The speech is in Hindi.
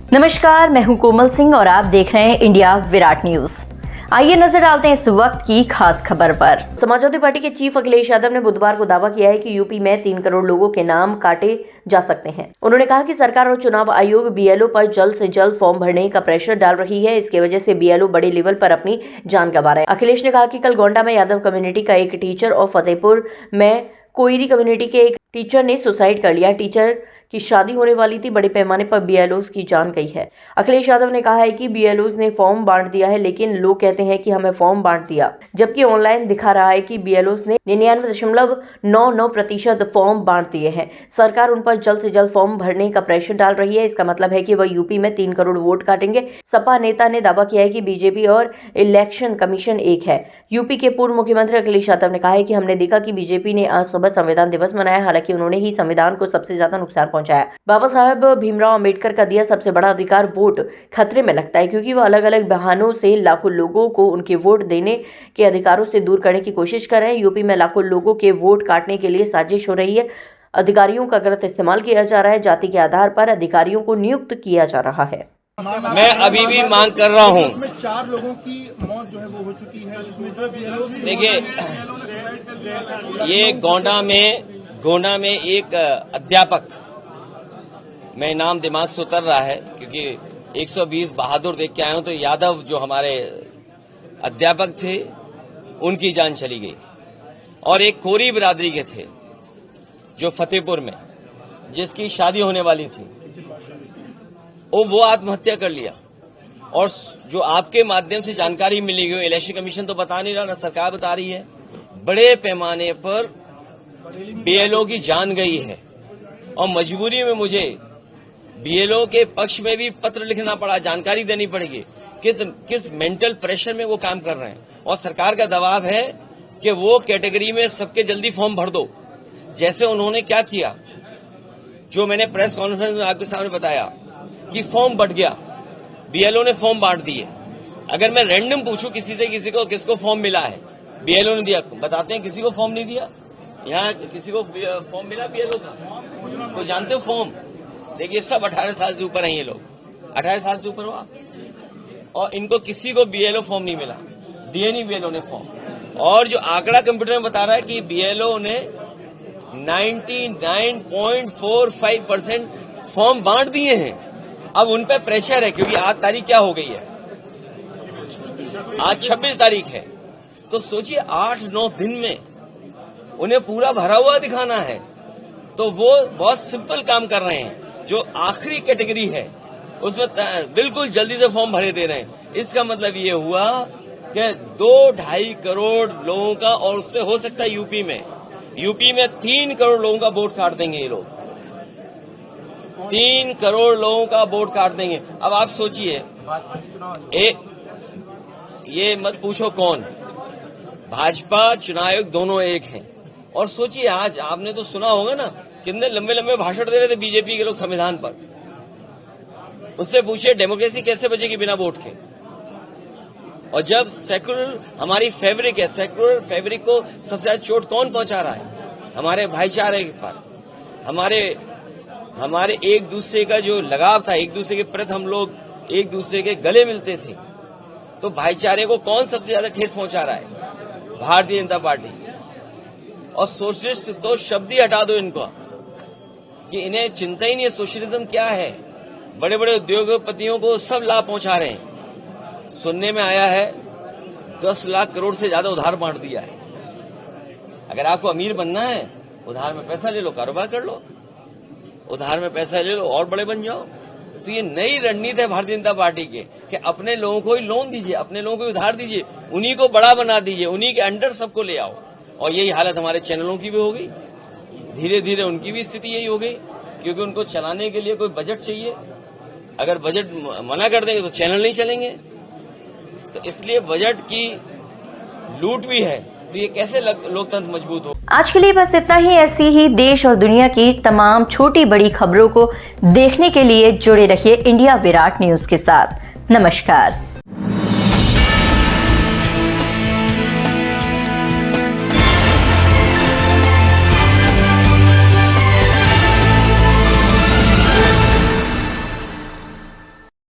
नमस्कार, मैं हूं कोमल सिंह और आप देख रहे हैं इंडिया विराट न्यूज। आइए नजर डालते हैं इस वक्त की खास खबर पर। समाजवादी पार्टी के चीफ अखिलेश यादव ने बुधवार को दावा किया है कि यूपी में 3 करोड़ लोगों के नाम काटे जा सकते हैं। उन्होंने कहा कि सरकार और चुनाव आयोग बीएलओ पर जल्द से जल्द फॉर्म भरने का प्रेशर डाल रही है। इसकी वजह से बीएलओ बड़े लेवल पर अपनी जान गंवा रहे हैं। अखिलेश ने कहा कि कल गोंडा में यादव कम्युनिटी का एक टीचर और फतेहपुर में कोयरी कम्युनिटी के एक टीचर ने सुसाइड कर लिया। टीचर की शादी होने वाली थी। बड़े पैमाने पर बीएलओज की जान गई है। अखिलेश यादव ने कहा है कि बीएलओज ने फॉर्म बांट दिया है, लेकिन लोग कहते हैं कि हमें फॉर्म बांट दिया, जबकि ऑनलाइन दिखा रहा है कि बीएलओज ने 99.99% फॉर्म बांट दिए हैं। सरकार उन पर जल्द से जल्द फॉर्म भरने का प्रेशर डाल रही है। इसका मतलब है कि वह यूपी में 3 करोड़ वोट काटेंगे। सपा नेता ने दावा किया है कि बीजेपी और इलेक्शन कमीशन एक है। यूपी के पूर्व मुख्यमंत्री अखिलेश यादव ने कहा है कि हमने देखा कि बीजेपी ने आज सुबह संविधान दिवस मनाया, हालांकि उन्होंने ही संविधान को सबसे ज्यादा नुकसान पहुंचाया। बाबा साहब भीमराव अंबेडकर का दिया सबसे बड़ा अधिकार वोट खतरे में लगता है, क्योंकि वह अलग अलग बहानों से लाखों लोगों को उनके वोट देने के अधिकारों से दूर करने की कोशिश कर रहे हैं। यूपी में लाखों लोगों के वोट काटने के लिए साजिश हो रही है। अधिकारियों का गलत इस्तेमाल किया जा रहा है। जाति के आधार पर अधिकारियों को नियुक्त किया जा रहा है। मैं अभी भी मांग कर रहा हूं। इसमें 4 लोगों की मौत जो है वो हो चुकी है। इसमें जो बीएलओ देखिए, ये गोंडा में एक अध्यापक, मैं नाम दिमाग से उतर रहा है क्योंकि 120 बहादुर देख के आया हूं, तो यादव जो हमारे अध्यापक थे उनकी जान चली गई, और एक कोरी बिरादरी के थे जो फतेहपुर में, जिसकी शादी होने वाली थी, वो आत्महत्या कर लिया। और जो आपके माध्यम से जानकारी मिली गई, इलेक्शन कमीशन तो बता नहीं रहा, ना सरकार बता रही है, बड़े पैमाने पर बीएलओ की जान गई है। और मजबूरी में मुझे बीएलओ के पक्ष में भी पत्र लिखना पड़ा, जानकारी देनी पड़ेगी किस मेंटल प्रेशर में वो काम कर रहे हैं। और सरकार का दबाव है कि वो कैटेगरी में सबके जल्दी फॉर्म भर दो। जैसे उन्होंने क्या किया, जो मैंने प्रेस कॉन्फ्रेंस में आपके सामने बताया कि फॉर्म बट गया, बीएलओ ने फॉर्म बांट दिए। अगर मैं रैंडम पूछूं किसी से किसको फॉर्म मिला है, बीएलओ ने दिया, बताते हैं किसी को फॉर्म नहीं दिया। यहाँ किसी को फॉर्म मिला बीएलओ का, तो जानते हो फॉर्म? देखिए, सब 18 साल से ऊपर हैं ये लोग, 18 साल से ऊपर हो आप, और इनको किसी को बीएलओ फॉर्म नहीं मिला, दिए नहीं बीएलओ ने फॉर्म। और जो आंकड़ा कंप्यूटर में बता रहा है कि बीएलओ ने 99.45% फॉर्म बांट दिए हैं। अब उन पे प्रेशर है, क्योंकि आज तारीख क्या हो गई है, आज 26 तारीख है। तो सोचिए 8-9 दिन में उन्हें पूरा भरा हुआ दिखाना है। तो वो बहुत सिंपल काम कर रहे हैं। जो आखिरी कैटेगरी है उसमें बिल्कुल जल्दी से फॉर्म भरे दे रहे हैं। इसका मतलब ये हुआ कि 2-2.5 करोड़ लोगों का, और उससे हो सकता है यूपी में 3 करोड़ लोगों का वोट काट देंगे ये लोग। 3 करोड़ लोगों का वोट काट देंगे। अब आप सोचिए, ये मत पूछो कौन, भाजपा चुनाव आयोग दोनों एक हैं। और सोचिए, आज आपने तो सुना होगा ना, कितने लंबे लंबे भाषण दे रहे थे बीजेपी के लोग संविधान पर। उससे पूछिए डेमोक्रेसी कैसे बचेगी बिना वोट के। और जब सेक्युलर हमारी फैब्रिक है, सेक्युलर फैब्रिक को सबसे ज्यादा चोट कौन पहुंचा रहा है? हमारे भाईचारे पर, हमारे एक दूसरे का जो लगाव था, एक दूसरे के प्रति हम लोग एक दूसरे के गले मिलते थे। तो भाईचारे को कौन सबसे ज्यादा ठेस पहुंचा रहा है? भारतीय जनता पार्टी। और सोशलिस्ट तो शब्द ही हटा दो इनको, कि इन्हें चिंता ही नहीं है सोशलिज्म क्या है। बड़े बड़े उद्योगपतियों को सब लाभ पहुंचा रहे हैं। सुनने में आया है 10 लाख करोड़ से ज्यादा उधार बांट दिया है। अगर आपको अमीर बनना है, उधार में पैसा ले लो, कारोबार कर लो, उधार में पैसा ले लो और बड़े बन जाओ। तो ये नई रणनीति है भारतीय जनता पार्टी के, कि अपने लोगों को ही लोन दीजिए, अपने लोगों को उधार दीजिए, उन्हीं को बड़ा बना दीजिए, उन्हीं के अंडर सबको ले आओ। और यही हालत हमारे चैनलों की भी हो गई। धीरे धीरे उनकी भी स्थिति यही हो गई, क्योंकि उनको चलाने के लिए कोई बजट चाहिए। अगर बजट मना कर देंगे तो चैनल नहीं चलेंगे। तो इसलिए बजट की लूट भी है। तो ये कैसे लोकतंत्र मजबूत हो। आज के लिए बस इतना ही। ऐसी ही देश और दुनिया की तमाम छोटी बड़ी खबरों को देखने के लिए जुड़े रहिए इंडिया विराट न्यूज के साथ। नमस्कार।